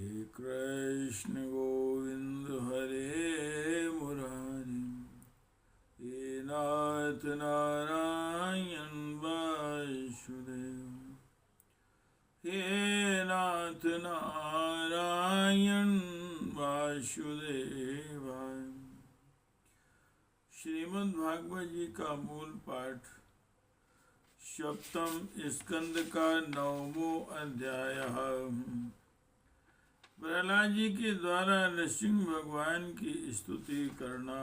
कृष्ण गोविंद हरे मुरारी, हे नाथ नारायण वासुदेव, हे नाथ नारायण वासुदेव। श्रीमद् भागवत जी का मूल पाठ सप्तम स्कंद का 9वां अध्याय। प्रहलाद जी के द्वारा नृसिंह भगवान की स्तुति करना।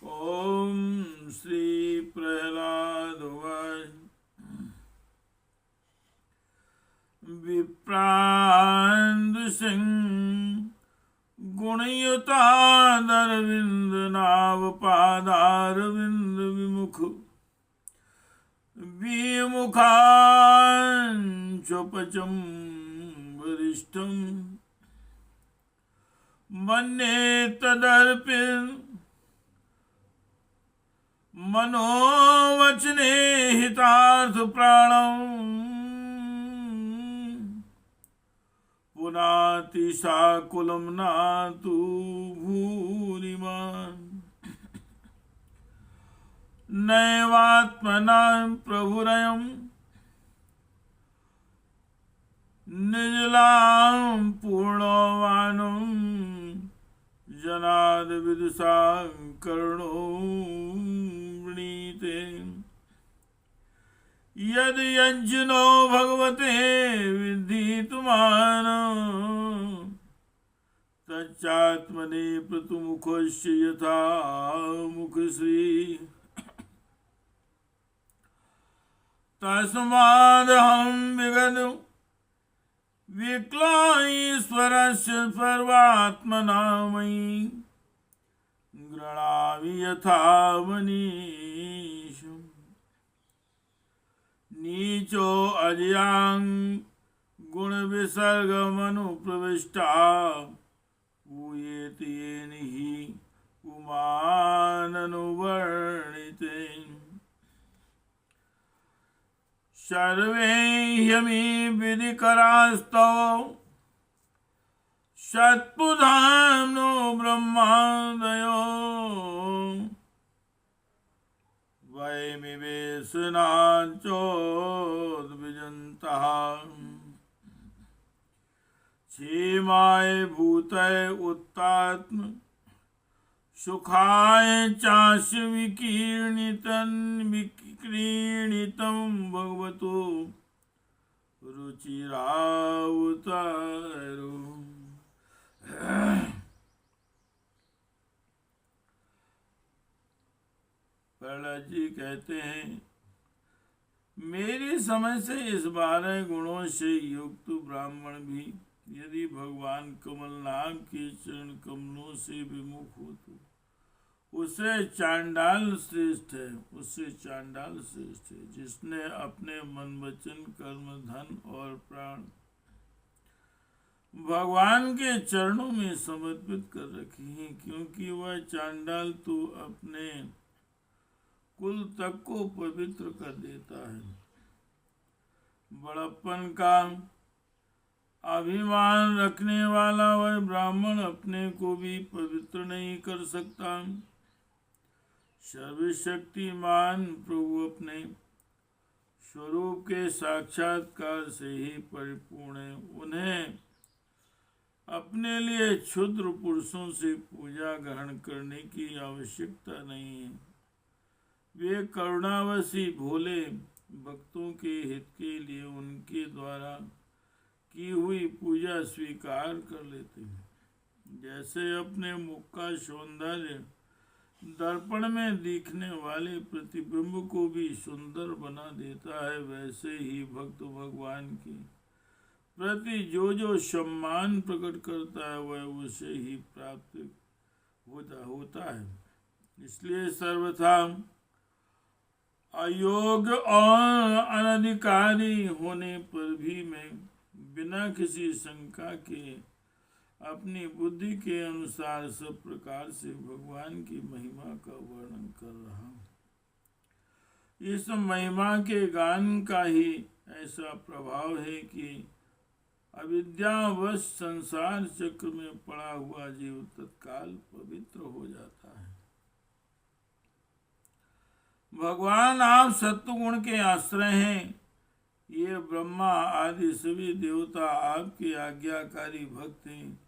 ओम श्री प्रहलाद उवाच। विप्रांद सिंह गुणयुतादरविंद नाव पादारविंद विमुख विमुखांचोपचम वरिष्ठम मन्ये तदर्पिन मनोवचने हितार्थ प्राणम पुनातिशाकुलम नातु भूरिमान नैवात्मना प्रभुरयम् निजलां पूर्णवानुं जनाद विदुषां कर्णो वृणीते यद यज्ञनो भगवते विद्धितुमान तच्चात्मने प्रतुमुखस्य यथा मुखश्री तस्मादहं विगत विक्लाईश्वरस्य सर्वात्मना मयि गृणामि यथा मनीषम् नीचो अजयां गुणविसर्गमनुप्रविष्टा पूयेति येन हि पुमाननुवर्णिते सर्वे ह्यमी विधिकरास्तव शतपुधाम्नो ब्रह्मादयो वयमिवेशनाचोद्विजन्तः क्षेमाय भूतय उत्तात्म सुखाय चास्य विक्रीणितं भगवतो रुचिरावतारो। प्रहलाद जी कहते हैं, मेरी समझ से इस 12 गुणों से युक्त ब्राह्मण भी यदि भगवान कमलनाथ के चरण कमलों से विमुख हो तो उससे चांडाल श्रेष्ठ है, जिसने अपने मन वचन कर्म धन और प्राण भगवान के चरणों में समर्पित कर रखी हैं, क्योंकि वह चांडाल तो अपने कुल तक को पवित्र कर देता है। बड़प्पन का अभिमान रखने वाला वह ब्राह्मण अपने को भी पवित्र नहीं कर सकता। सर्वशक्तिमान प्रभु अपने स्वरूप के साक्षात्कार से ही परिपूर्ण है। उन्हें अपने लिए क्षुद्र पुरुषों से पूजा ग्रहण करने की आवश्यकता नहीं है। वे करुणावशी भोले भक्तों के हित के लिए उनके द्वारा की हुई पूजा स्वीकार कर लेते हैं। जैसे अपने मुख का सौंदर्य दर्पण में दिखने वाले प्रतिबिंब को भी सुंदर बना देता है, वैसे ही भक्त भगवान के प्रति जो सम्मान प्रकट करता है वह उसे ही प्राप्त होता है। इसलिए सर्वथा अयोग्य और अनधिकारी होने पर भी मैं बिना किसी शंका के अपनी बुद्धि के अनुसार सब प्रकार से भगवान की महिमा का वर्णन कर रहा हूँ। इस महिमा के गान का ही ऐसा प्रभाव है कि अविद्यावश संसार चक्र में पड़ा हुआ जीव तत्काल पवित्र हो जाता है। भगवान आप सत्वगुण के आश्रय हैं। ये ब्रह्मा आदि सभी देवता आपके आज्ञाकारी भक्त हैं।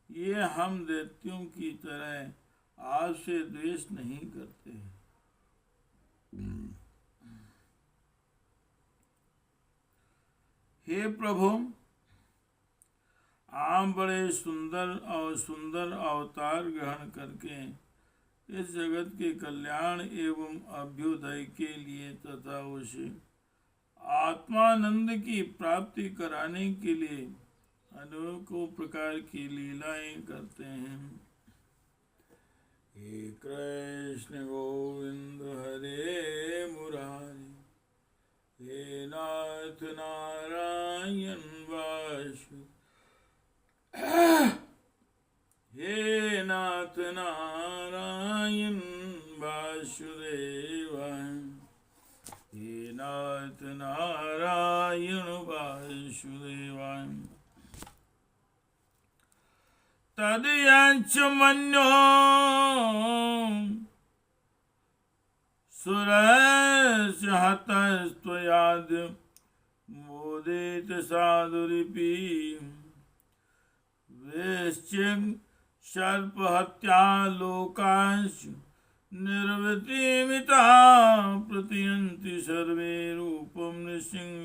ये हम दैत्यों की तरह आपसे द्वेष नहीं करते। हे प्रभु, आप बड़े सुंदर अवतार ग्रहण करके इस जगत के कल्याण एवं अभ्युदय के लिए तथा उसे आत्मानंद की प्राप्ति कराने के लिए अनेकों प्रकार की लीलाएं करते हैं। हे कृष्ण गोविंद हरे मुरारी, हे नाथ नारायण वासुदेव, हे नाथ नारायण वासुदेव, हे नाथ नारायण वासुदेव। तदयच्च मन्यो सुरस्य हतस्त्वयाद्य मोदित साधुरिपि वैश्चिक सर्पहत्या लोकांश निर्वृतिमिता प्रतियन्ति सर्वे रूपं नृसिंह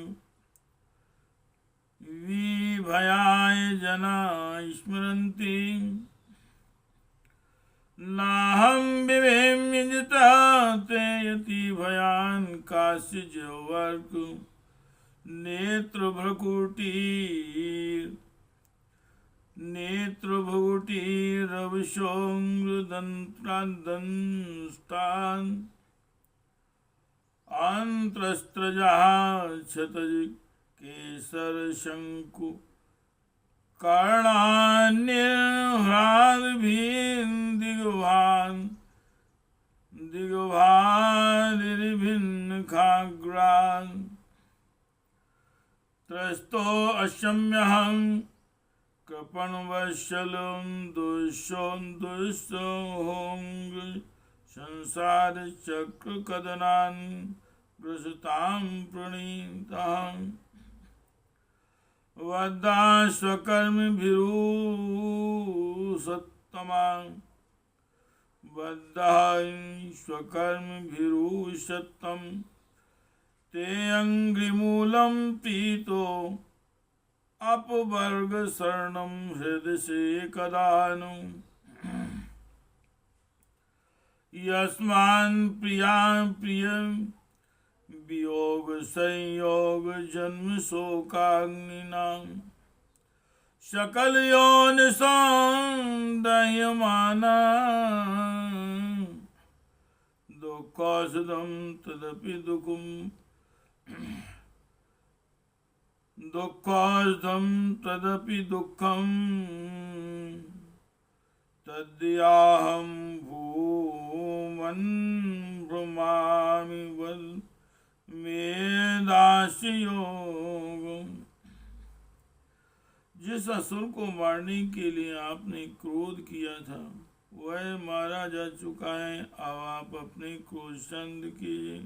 विभयाय जना स्मरन्ति नाहं विभेम्यजिता ते यति भयान् काश्चिज् वर्क नेत्रभुटिरविशोङ्गदन्तान् आन्त्रस्त्रजः क्षतज केसर शंकु दिग्भादिभिन्न खाग्रान् त्रस्तो अशम्यहं कृपणवत्सलं दुष्सोऽङ्ग संसार चक्र कदनान् ग्रसतां प्रणीतः वद्दा स्वकर्मभिरुसत्तमां स्वकर्मभिरुसत्तं ते अङ्घ्रिमूलं पीतो अपवर्ग शरणं हृदय कदानु यस्मान् प्रियं वियोग संयोग जन्म शोकाग्निनां सकल योनिसां दह्यमाना दुःखौषधं तदपि दुःखं तद्याहं भूमन् भ्रमामि वद मेदास्य योग। जिस असुर को मारने के लिए आपने क्रोध किया था वह मारा जा चुका है। अब आप अपने क्रोध शांत कीजिए।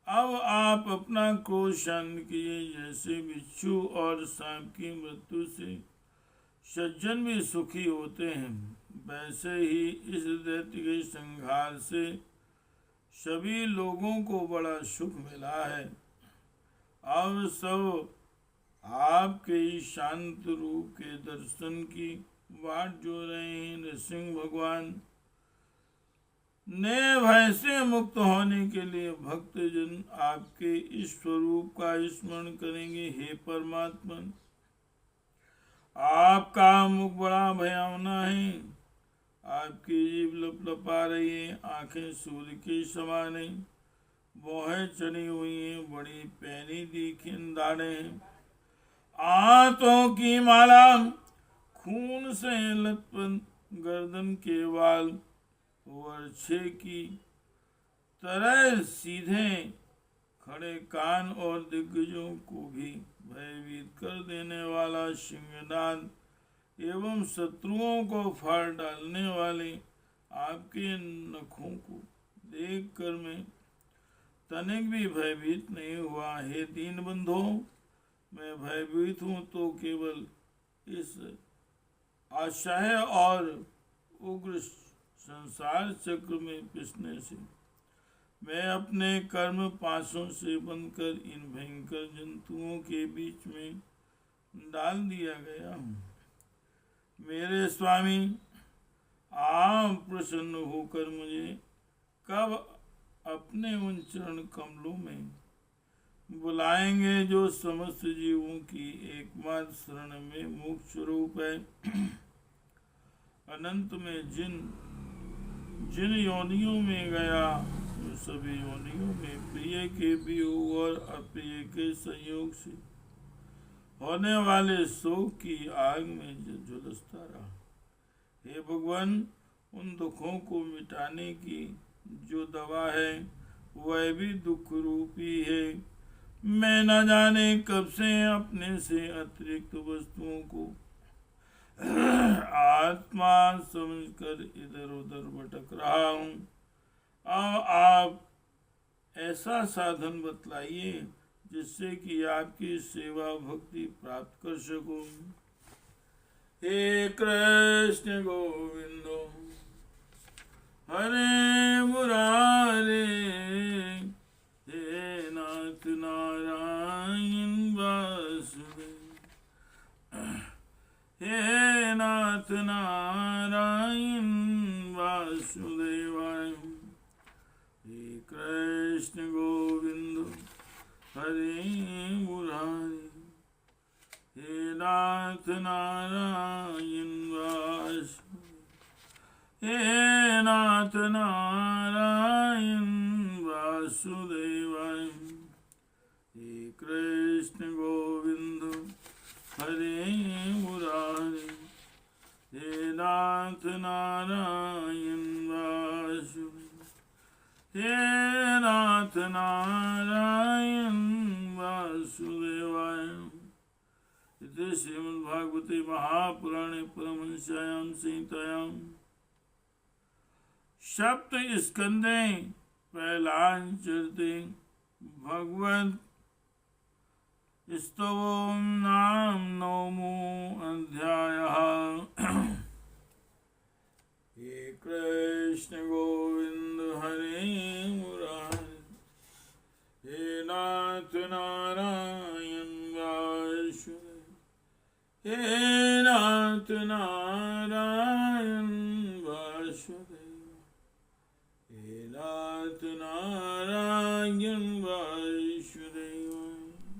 अब आप अपना क्रोध शांत कीजिए। जैसे बिच्छू और सांप की मृत्यु से सज्जन भी सुखी होते हैं, वैसे ही इस दैत्य के संहार से सभी लोगों को बड़ा सुख मिला है। अब सब आपके शांत रूप के दर्शन की बाट जो रहे हैं। नृसिंह भगवान ने भय से मुक्त होने के लिए भक्तजन आपके इस स्वरूप का स्मरण करेंगे। हे परमात्मा, आपका मुख बड़ा भयावना है। आपकी जीभ लपलपा रही है, आंखें सूर्य के समान है, भौहें चढ़ी हुई हैं, बड़ी पैनी तीखी दाढ़ें हैं, आंतों की माला खून से लथपथ, गर्दन के बाल वर्षे की तरह सीधे, खड़े कान और दिग्गजों को भी भयभीत कर देने वाला सिंहनाद एवं शत्रुओं को फाड़ डालने वाले आपके नखों को देखकर मैं तनिक भी भयभीत नहीं हुआ। हे दीनबंधो, मैं भयभीत हूँ तो केवल इस असह्य और उग्र संसार चक्र में पिसने से। मैं अपने कर्म पाशों से बंधकर इन भयंकर जंतुओं के बीच में डाल दिया गया हूँ। मेरे स्वामी, आप प्रसन्न होकर मुझे कब अपने उन चरण कमलों में बुलाएंगे जो समस्त जीवों की एकमात्र शरण में मोक्ष रूप है। अनंत में जिन योनियों में गया, उन सभी योनियों में प्रिय के वियोग और अप्रिय के संयोग से होने वाले शोक की आग में झुलसता रहा। हे भगवान, उन दुखों को मिटाने की जो दवा है वह भी दुख रूपी है। मैं न जाने कब से अपने से अतिरिक्त वस्तुओं को आत्मा समझकर इधर उधर भटक रहा हूँ। अब आप ऐसा साधन बतलाइए जिससे कि आपकी सेवा भक्ति प्राप्त कर सकूं। हे कृष्ण गोविंदो हरे मुरारे, हे नाथ नारायण वासुदेव, हे नाथ नारायण वासुदेवाय। हे कृष्ण गोविंद हरे मुरारे, हे नाथ नारायण वासुदेव, हे नाथ नारायण वासुदेवाय। हे कृष्ण गोविंद हरे मुरारे, हे नाथ नारायण वासुदेव, हे नाथ नारायण वासुदेवाय। इति श्रीमद्भागवते महापुराणे परमहंस्यायां संहितायां सप्त स्कंदे पैलांचरते भगवत स्तवों नाम नवमो अध्यायः। हे कृष्ण गोविंद हरे मुरारे, हे नाथ नारायण वासुदेव, हे नाथ नारायण वासुदेव, हे नाथ नारायण